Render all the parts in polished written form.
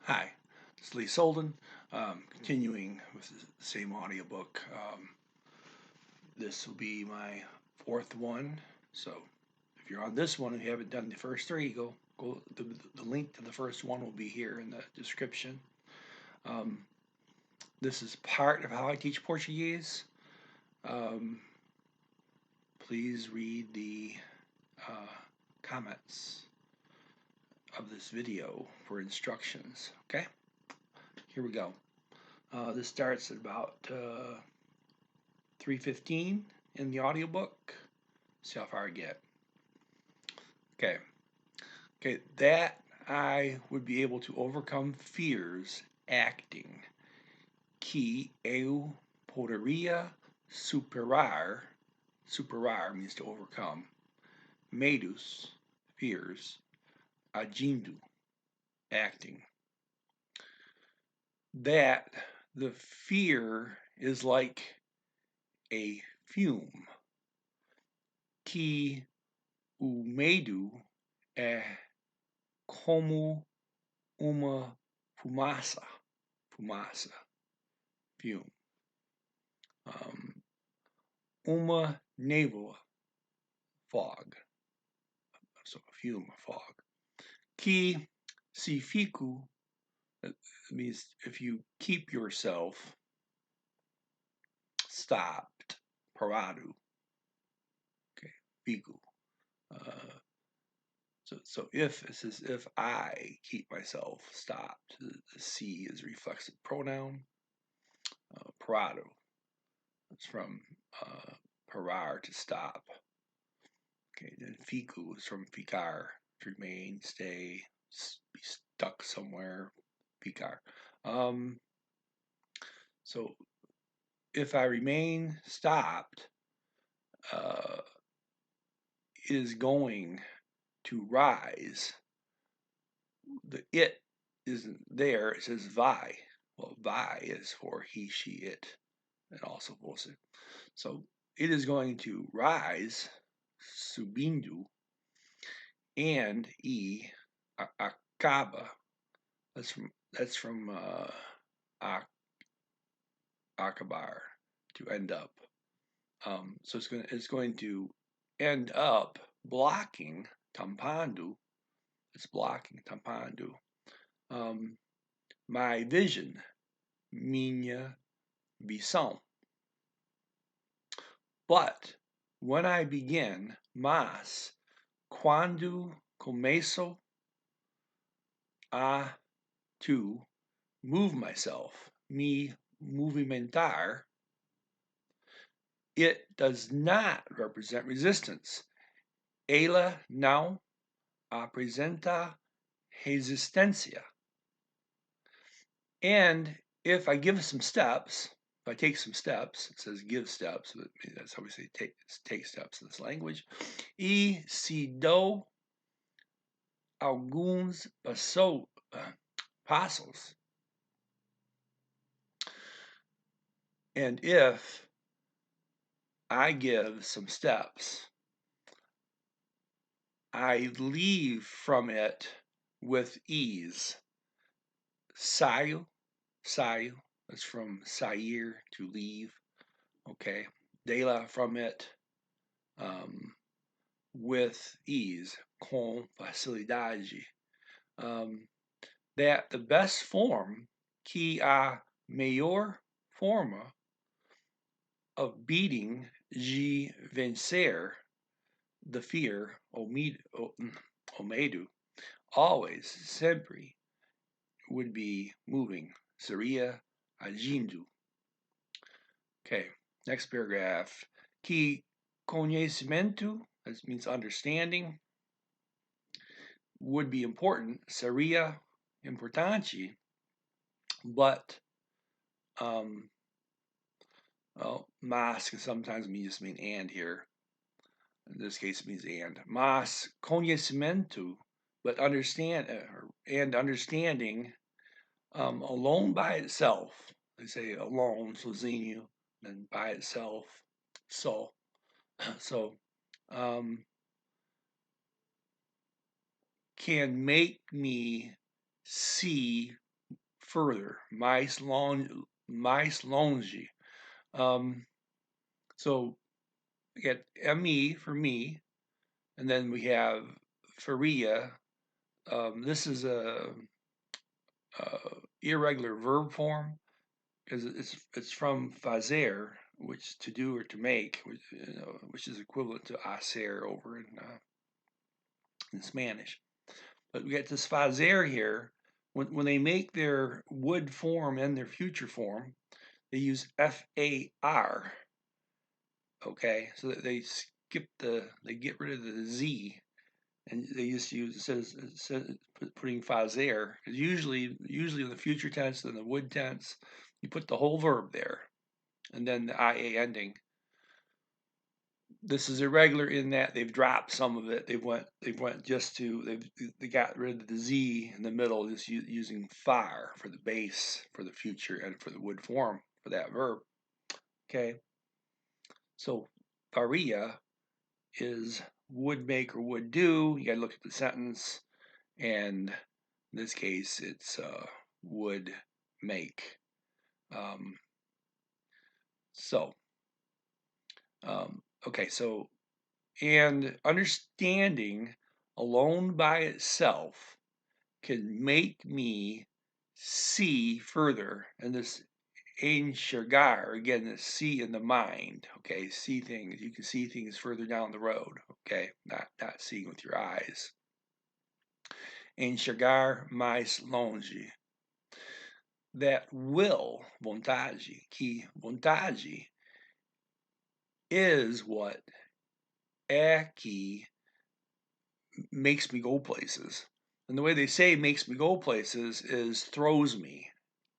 Hi, it's Lee Solden. Continuing with the same audiobook. This will be my fourth one. So if you're on this one and you haven't done the first three, go. The link to the first one will be here in the description. Um, this is part of how I teach Portuguese. Um, please read the comments of this video for instructions. Okay, here we go. This starts at about 3:15 in the audiobook. See how far I get. Okay, that I would be able to overcome fears acting. Que eu poderia superar. Superar means to overcome. Medos, fears. Agindo, acting. That the fear is like a fume. Que o medo é como uma fumaça, fume. Uma névoa, fog, so fume, fog. Que se fico, it means if you keep yourself stopped, parado. Okay, fico. So if it says if I keep myself stopped, the C is reflexive pronoun. Parado. It's from parar, to stop. Okay, then fico is from ficar, to remain, stay, be stuck somewhere. Ficar. So if I remain stopped, it is going to rise. The it isn't there. It says vai. Well, vai is for he, she, it, and also você. So it is going to rise, subindo, and acaba. That's from acabar, to end up. So it's going to end up blocking, tampando. It's blocking, tampando. My vision, minha visão. But when I begin, mas quando começo to move myself, me movimentar, it does not represent resistance. Ela não apresenta resistência. And if I give some steps, if I take some steps, it says give steps, but that's how we say take steps in this language. E se dou alguns passos. And if I give some steps, I leave from it with ease. Saio, that's from sair, to leave. Okay, dela, from it, with ease, com facilidade. That the best form, que a melhor forma of beating de vencer the fear, o medo, always, sempre, would be moving, seria agindo. Okay, next paragraph. Que conhecimento, that means understanding, would be important, seria importante, but mas can sometimes just mean and here. In this case, it means and. Mas conhecimento, but understanding alone by itself. They say alone, sozinho, and by itself, so. So can make me see further. Mais longe. So we get me for me, and then we have faria. This is a irregular verb form because it's from fazer, which to do or to make, which is equivalent to hacer over in Spanish. But we get this fazer here. When they make their would form and their future form, they use FAR. Okay, so that they get rid of the Z, and they just use it says putting fazer, because usually in the future tense and the would tense, you put the whole verb there, and then the IA ending. This is irregular in that they've dropped some of it. They got rid of the Z in the middle, just using far for the base for the future and for the would form for that verb. Okay, so faria is would make or would do. You got to look at the sentence, and in this case, it's would make. So, okay, so, and understanding alone by itself can make me see further. And this enxergar, again, the see in the mind, okay, see things. You can see things further down the road, okay, not seeing with your eyes. Enxergar mais longe. That will, vontade, que vontade is what que makes me go places. And the way they say makes me go places is throws me.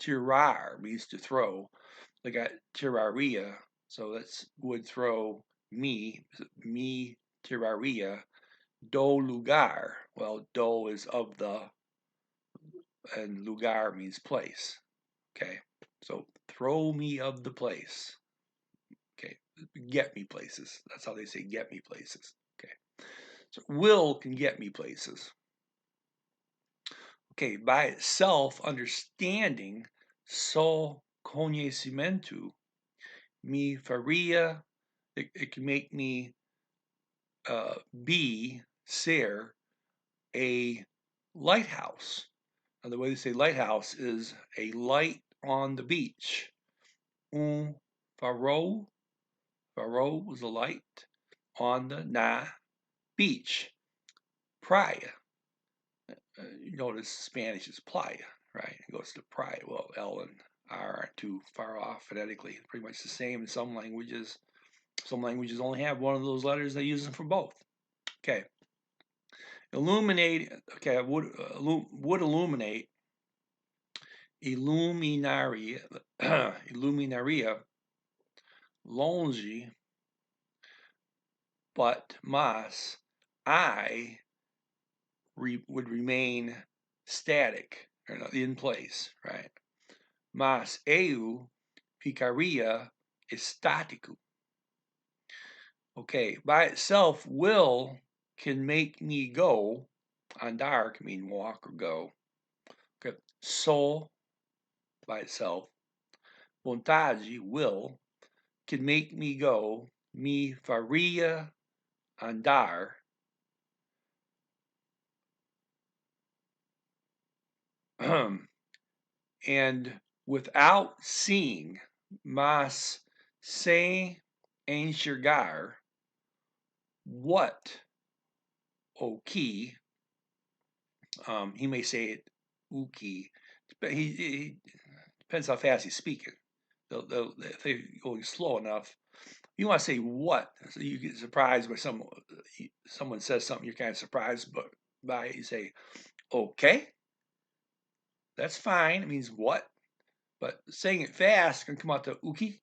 Tirar means to throw. They got tiraria, so that's would throw me tiraria. Do lugar. Well, do is of the, and lugar means place. Okay, so throw me of the place. Okay, get me places. That's how they say get me places. Okay, so will can get me places. Okay, by itself, understanding, só conhecimento, me faria, it can make me be, ser, a lighthouse. And the way they say lighthouse is a light on the beach. Farol was a light on the beach. Praia. You notice Spanish is playa, right? It goes to praia. Well, L and R aren't too far off phonetically. Pretty much the same in some languages. Some languages only have one of those letters. They use them for both. Okay. Illuminate. Okay, would illuminate. Illuminaria. Illuminaria. Longe. But mas I would remain static, or in place, right? Mas eu ficaria estático. Okay, by itself, will can make me go. Andar can mean walk or go. Okay, soul by itself. Vontade, will, can make me go. Me faria andar. And without seeing, mas sem enxergar, what, o que, he may say it uki, but he depends how fast he's speaking. If they're going slow enough, you want to say what, so you get surprised by someone says something you're kind of surprised by. You say, okay, that's fine. It means what, but saying it fast can come out to uki,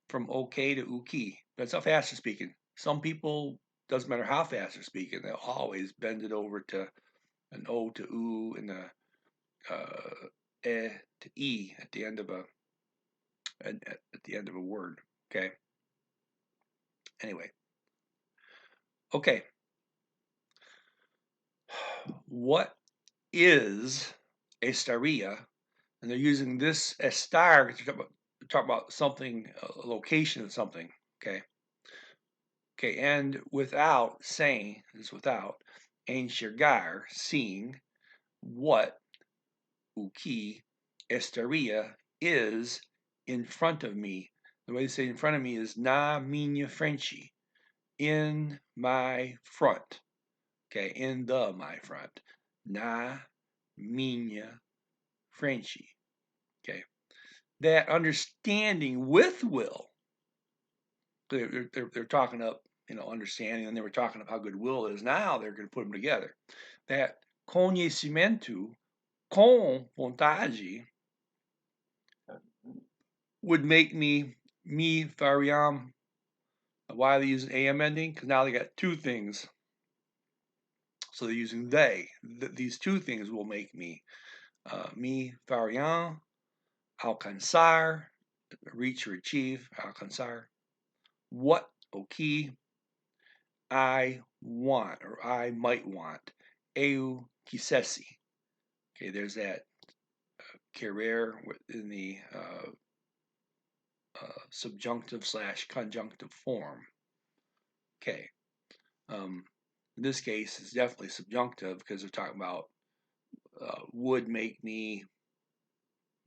from okay to uki. That's how fast you're speaking. Some people, doesn't matter how fast they're speaking, they'll always bend it over to an O to U and a E to E at the end of a word. Okay. Anyway. Okay. What is estaria, and they're using this estar to talk about something, a location of something. Okay. Okay, and without saying, is without, enxergar, seeing, what, o que, estaria, is in front of me. The way they say in front of me is na minha frente, in my front. Okay, in my front. Na minha frente. Okay, that understanding with will. They're talking up, understanding, and they were talking about how good will is. Now they're going to put them together. That conhecimento com vontade would make me fariam. Why are they using am ending? Because now they got two things. So they're using they. These two things will make me. Me fariam, alcançar, reach or achieve, alcançar. What, okay, I want or I might want. Eu quisesse. Okay, there's that querer in the subjunctive / conjunctive form. Okay. In this case, it's definitely subjunctive because they're talking about would make me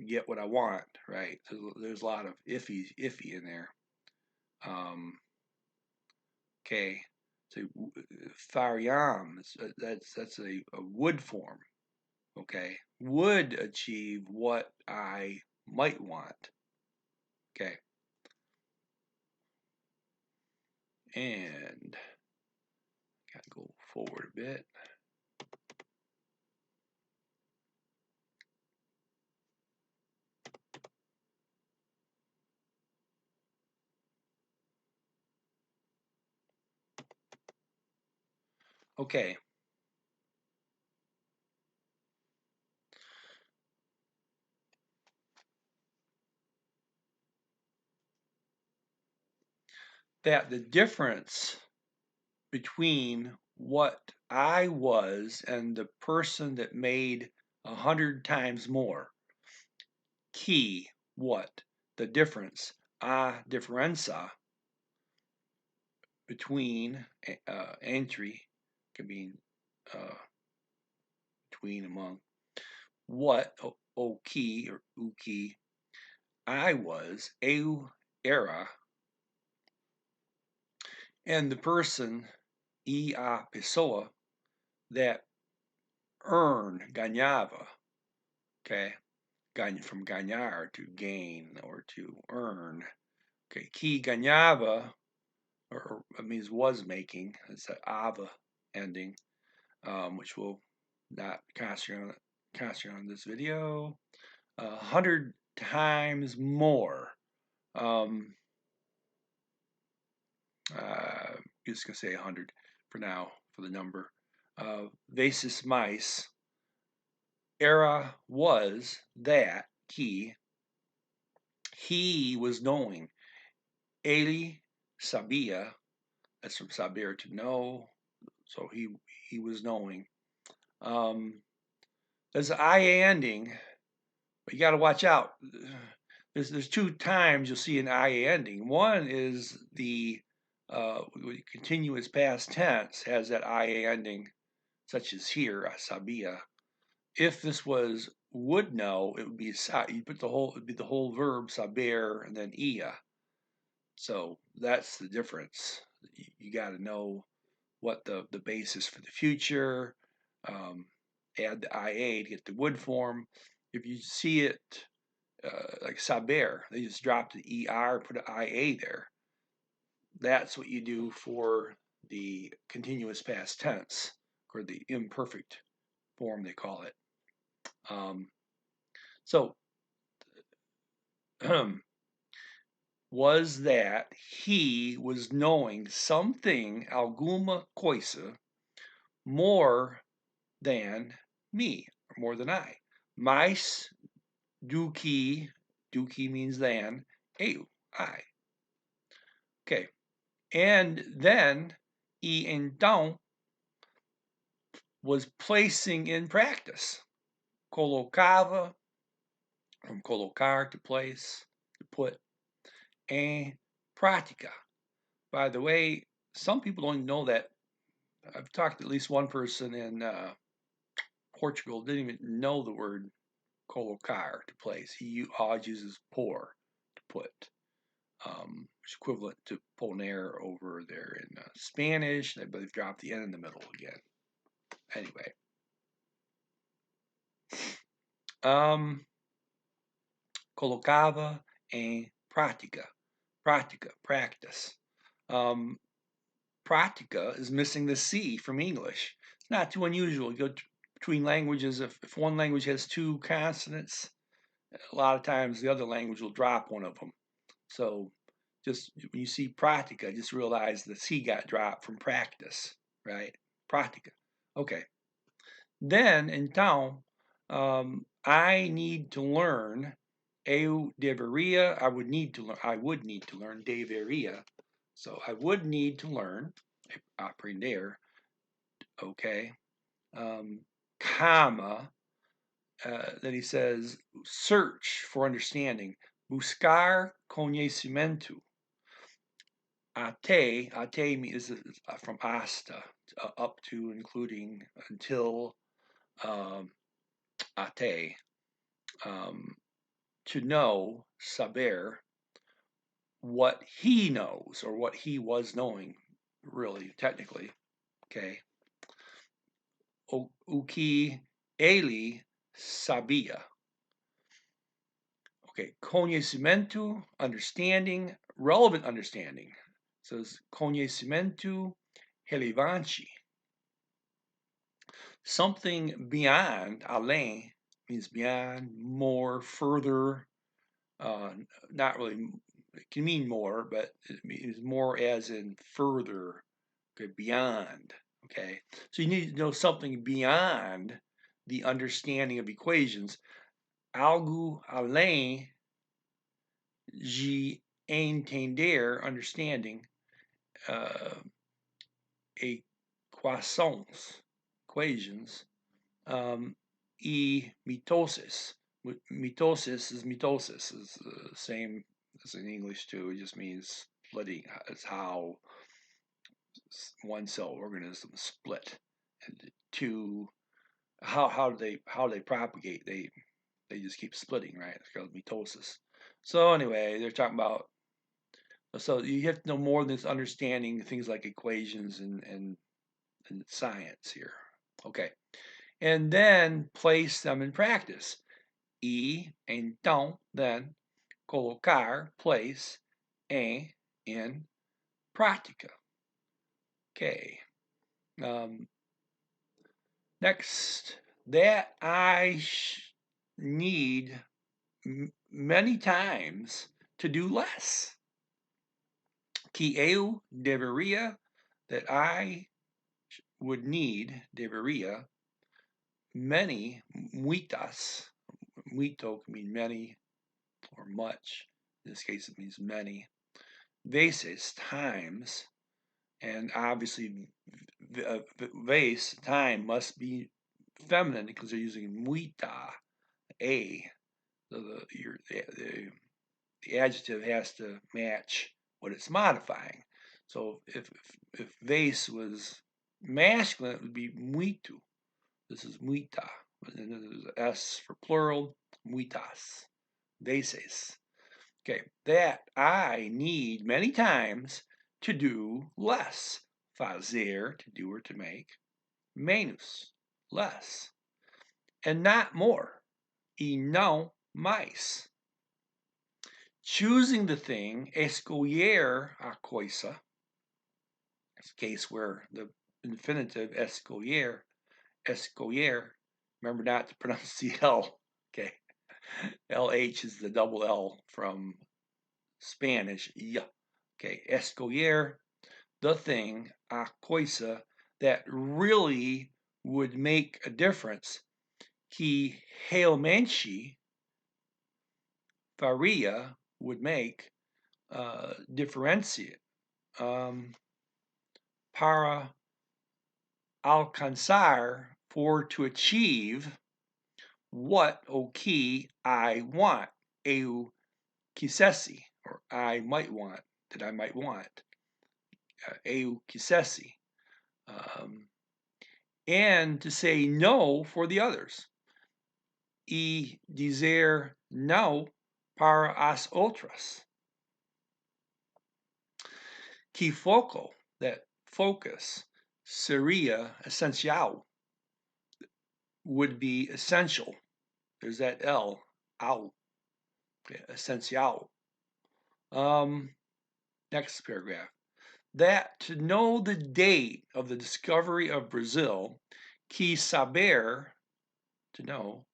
get what I want, right? So there's a lot of iffy in there. Okay, so fariam, that's a would form. Okay, would achieve what I might want. Okay, and gotta go forward a bit. Okay. That the difference between what I was and the person that made 100 times more. Key, what? The difference, a differenza, between entry, could mean between, among, what, o key or uki, I was, eu era, and the person, a pessoa, that earned, ganhava, okay, from ganhar, to gain or to earn. Okay, que ganhava, or it means was making. It's an ava ending, which we'll not concentrate on this video. 100 times more. Just gonna say 100 for now for the number. Vezes mais. Era was that he was knowing. Ele sabia. That's from saber, to know. So he was knowing. There's an IA ending, but you got to watch out. There's two times you'll see an IA ending. One is the continuous past tense has that IA ending, such as here, sabia. If this was would know, it would be you put it'd be the whole verb saber and then ia. So that's the difference. You got to know what the basis for the future. Add the IA to get the would form. If you see it like saber, they just drop the ER, put an IA there. That's what you do for the continuous past tense, or the imperfect form, they call it. So, was that he was knowing something, alguma coisa, more than me, or more than I. Mais do que means than, eu, I. Okay, and then e então was placing in practice, colocava, from colocar, to place, to put, em prática. By the way, some people don't know that. I've talked to at least one person in Portugal didn't even know the word colocar, to place. He always uses por, to put, which is equivalent to poner over there in Spanish, but they've dropped the N in the middle again. Anyway. Colocava em prática. Prática, practice. Prática is missing the C from English. It's not too unusual. You go between languages, if one language has two consonants, a lot of times the other language will drop one of them. So just when you see prática, just realize the C got dropped from practice, right? Prática. Okay. Then, então, I need to learn. Eu deveria, I would need to learn, deveria. So I would need to learn, aprender, okay. Comma, then he says, search for understanding. Buscar conhecimento. Até is from hasta, up to, including, until, até. To know, saber, what he knows, or what he was knowing, really, technically, okay. O que ele sabia. Okay, conhecimento, understanding, relevant understanding. So it's conhecimento relevante. Something beyond, além, means beyond, more, further, not really, it can mean more, but it means more as in further, okay, beyond, okay. So you need to know something beyond the understanding of equations. Algo além de entender, understanding, equações, equations, e mitosis. Mitosis is the same as in English too. It just means splitting. It's how one cell organisms split into two. How they propagate? They just keep splitting, right? It's called mitosis. So anyway, they're talking about. So you have to know more than this understanding things like equations and science here. Okay. And then place them in practice. Então, then, colocar, place, in prática. Okay. Next, that I need many times to do less. Que eu deveria, that I would need, deveria, many, muitas, muito can mean many or much. In this case, it means many. Vezes, times, and obviously, vez, time, must be feminine because they're using muita, a. So the adjective has to match what it's modifying. So if vez was masculine, it would be muito. This is muita. And there's S for plural, muitas, veces. Okay, that I need many times to do less. Fazer, to do or to make. Menos, less. And not more. E não mais. Choosing the thing, escolher a coisa. It's a case where the infinitive escolher, remember not to pronounce the L, okay. LH is the double L from Spanish, yeah. Okay, escolher, the thing, a coisa, that really would make a difference. Que realmente faria, would make, diferencia, para alcançar, for to achieve, what, o que, I want. Eu quisesse, or I might want, that I might want. Eu quisesse. And to say no for the others. E dizer não para as outras. Que foco, that focus, seria essencial, would be essential. There's that L, out, okay, essential. Next paragraph. That to know the date of the discovery of Brazil, que saber, to know,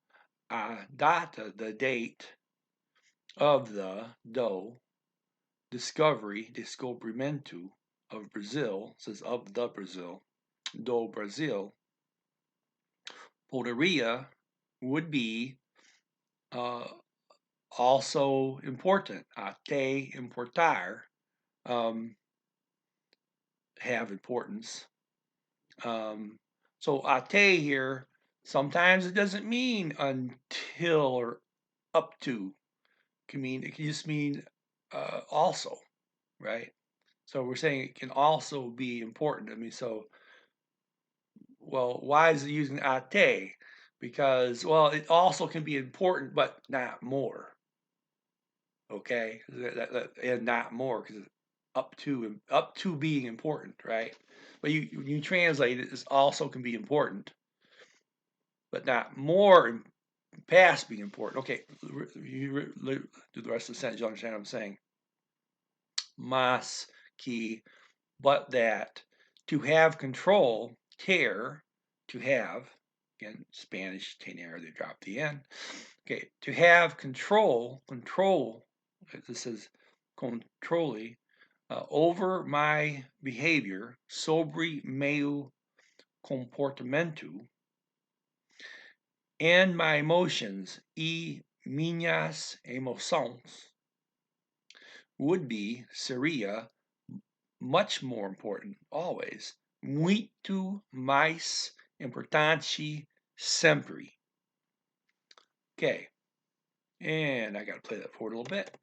a data, the date of do, discovery, descobrimento of Brazil, says of the Brazil, do Brazil, poderia would be also important, até importar, have importance. So até here, sometimes it doesn't mean until or up to. It can just mean also, right? So we're saying it can also be important. Well, why is it using até? Because, well, it also can be important, but not more. Okay, and not more, because up to being important, right? But you translate it as also can be important, but not more past being important. Okay, you do the rest of the sentence. You understand what I'm saying? Mas que, but that, to have control, ter, to have, again, Spanish, tener, they drop the N. Okay, to have control, this is controle, over my behavior, sobre meu comportamento, and my emotions, e minhas emoções, would be, seria, much more important, always, muito mais importante sempre. Okay, and I got to play that forward a little bit.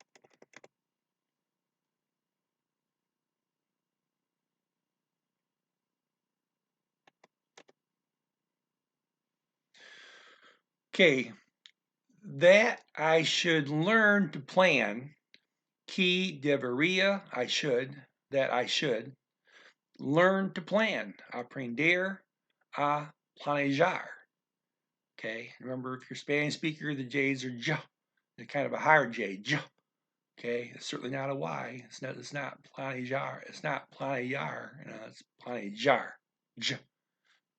Okay, that I should learn to plan, que deveria, that I should, learn to plan, aprender a planejar. Okay, remember if you're a Spanish speaker, the J's are j, they're kind of a hard J, j. Okay, it's certainly not a Y. It's not planejar. It's not planejar. It's planejar. J,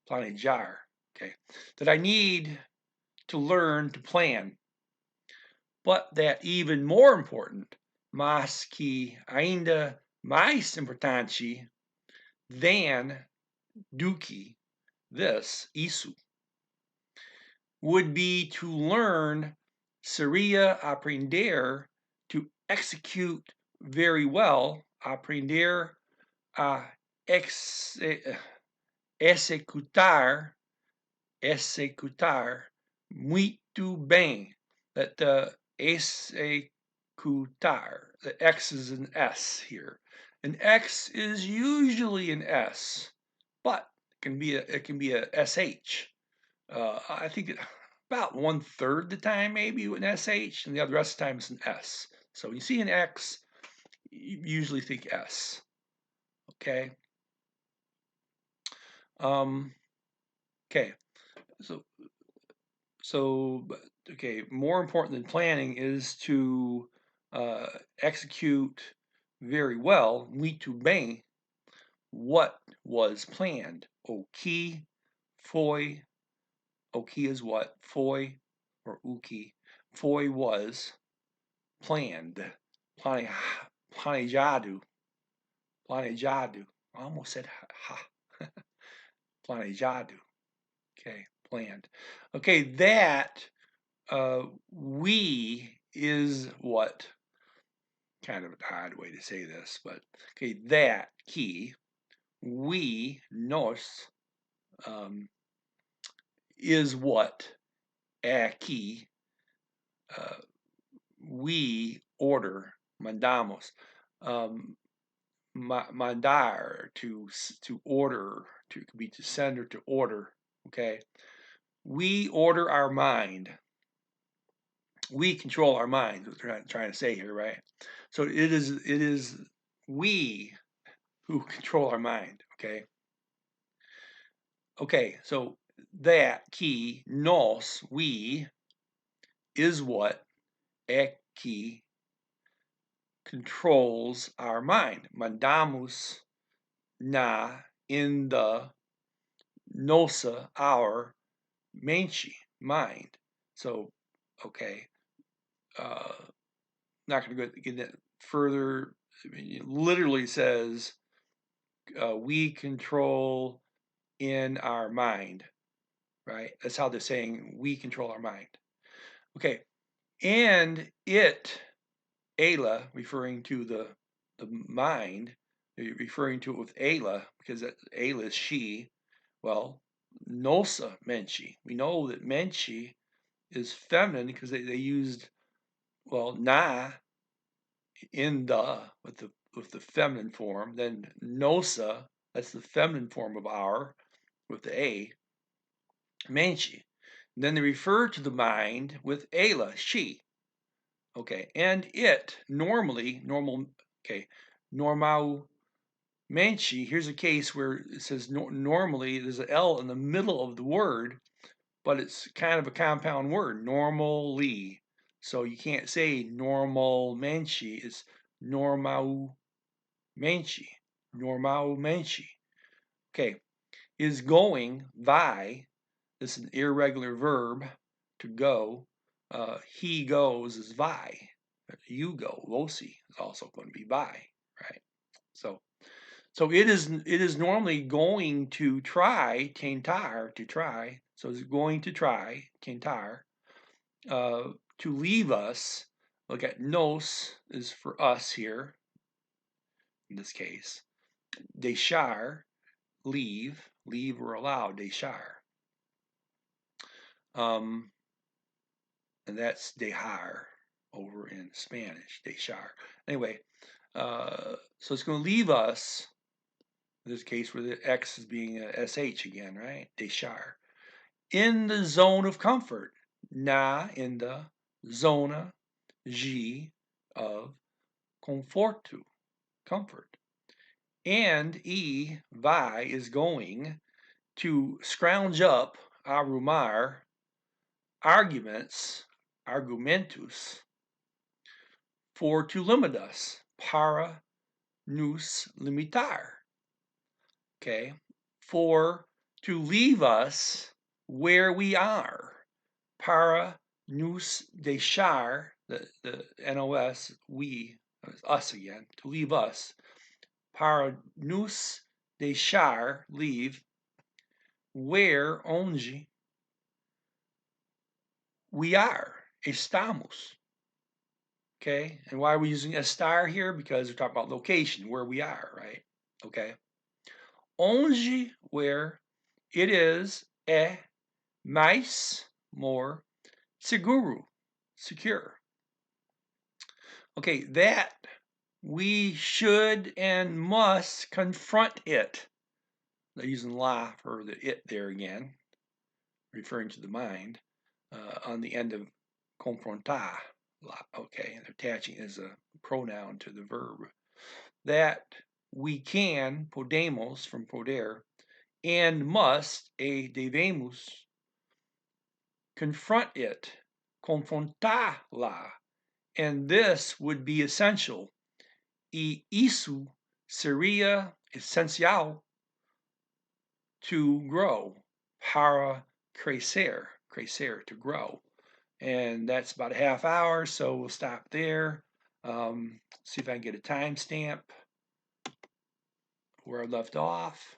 planejar. Okay, that I need to learn to plan. But that even more important, mas que ainda mais importante than do que, this, isso, would be to learn, seria aprender, to execute very well, aprender a executar, muito bem. That the executar, the X is an S here. An X is usually an S, but it can be a SH. I think about 1/3 the time maybe with an SH, and the other rest of the time it's an S. So when you see an X, you usually think S. Okay. Okay. So okay. More important than planning is to execute very well, muito bem, what was planned. O que foi. O que is what? Foi, or o que. Foi was planned. Planejado. Planejado. I almost said ha. Planejado. Okay, planned. Okay, that we is what? Kind of an odd way to say this, but okay, that key, we, nos, is what? aqui, we order, mandamos. Mandar, to order, to be to send or to order. Okay, we order our mind. We control our mind. What we're trying to say here, right? So it is we who control our mind. Okay. Okay. So that key nos, we, is what aqui controls our mind. Mandamos na, in the, nossa, our, mente, mind. So, okay, not going to go get that further. I mean, it literally says we control in our mind, right? That's how they're saying we control our mind. Okay, and it, ela, referring to the mind, referring to it with ela, because ela is she. Well, nossa menshi. We know that menshi is feminine because they used, well, na in the with the feminine form, then nosa, that's the feminine form of our with the a, menshi. Then they refer to the mind with ela, she. Okay, and it normally, okay, normal menshi. Here's a case where it says normally there's an L in the middle of the word, but it's kind of a compound word, normally. So you can't say normal menshi, it's normal menshi, normal menshi. Okay, is going, vai, this is an irregular verb, to go. He goes is vai. You go, vosi, is also going to be vai, right? So it is normally going to try, tentar, to try. So it's going to try, tentar, to leave us. Look at nos is for us here, in this case. Deixar, leave or allow, deixar. And that's dejar over in Spanish, deixar. Anyway, so it's going to leave us, in this case where the X is being a SH again, right? Deixar. In the zone of comfort. Na, in the, zona, G, of conforto, comfort. And E, vai, is going to scrounge up, arrumar, arguments, argumentus, for to limit us, para nos limitar. Okay, for to leave us where we are, para nos deixar, the nos, we, us again, to leave us, para nos deixar, leave, where, onde, we are, estamos. Okay, and why are we using estar here? Because we're talking about location, where we are, right? Okay. Onde, where, it is, mais, more, seguro, secure. Okay, that we should and must confront it. They're using la for the it there again, referring to the mind, on the end of confrontar. Okay, and attaching as a pronoun to the verb. That we can, podemos from poder, and must, devemos, confront it, confrontá-la, and this would be essential. E isso seria essencial to grow, para crescer, crescer, to grow. And that's about a half hour, so we'll stop there. See if I can get a timestamp where I left off.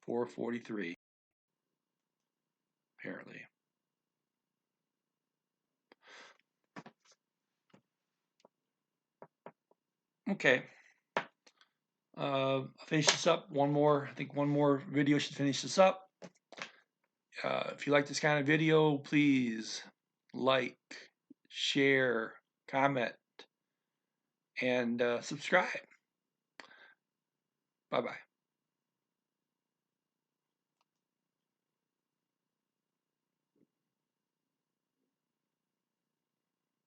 4:43, apparently. Okay. I'll finish this up. I think one more video should finish this up. If you like this kind of video, please like, share, comment, and subscribe. Bye-bye.